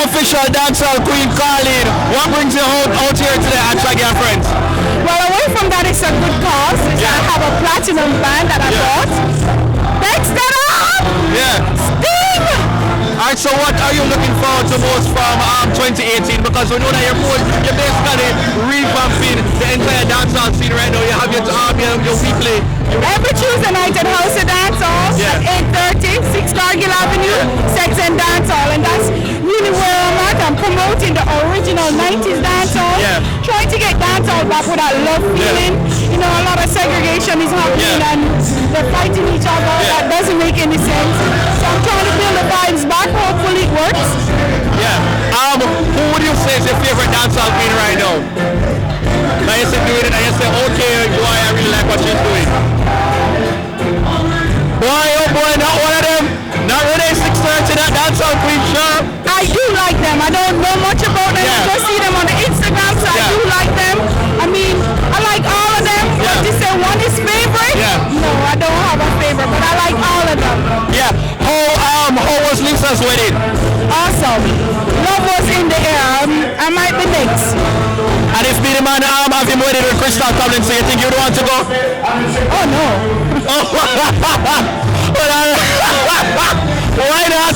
official dancehall queen, Carleen. What brings you out here today at Shaggy and Friends? Well, away from that, it's a good cause. I have a platinum band that I bought. Next up! Yeah. Sting! Alright, so what are you looking forward to most from 2018? Because we know that you're basically revamping the entire dancehall scene right now. You have your weekly. Every Tuesday night at House of Dancehall at 8:30, 6 Cargill Avenue, Sex and Dancehall. And that's really where I'm at. I'm promoting the original 90s dancehall. Trying to get dancehall back with that love feeling. You know, a lot of segregation is happening and they're fighting each other. That doesn't make any sense. So I'm trying to build the vibes back. Hopefully it works. Who would you say is your favorite dancehall queen right now? Now you say doing it and you say, okay, boy, I really like what she's doing. Boy, oh boy, not one of them. Not really 6:30 that dancehall queen show. I do like them. I don't know much about them. I just see them on the Instagram, so I do like them. I mean, I like all of them. But to say one is favorite? No, I don't have a favorite, but I like all of them. How was Lisa's wedding? Awesome. Love was in the air. I might be next. And if Billy Man have him wedding with Crystal Tomlin, so you think you'd want to go? Oh no. Why not?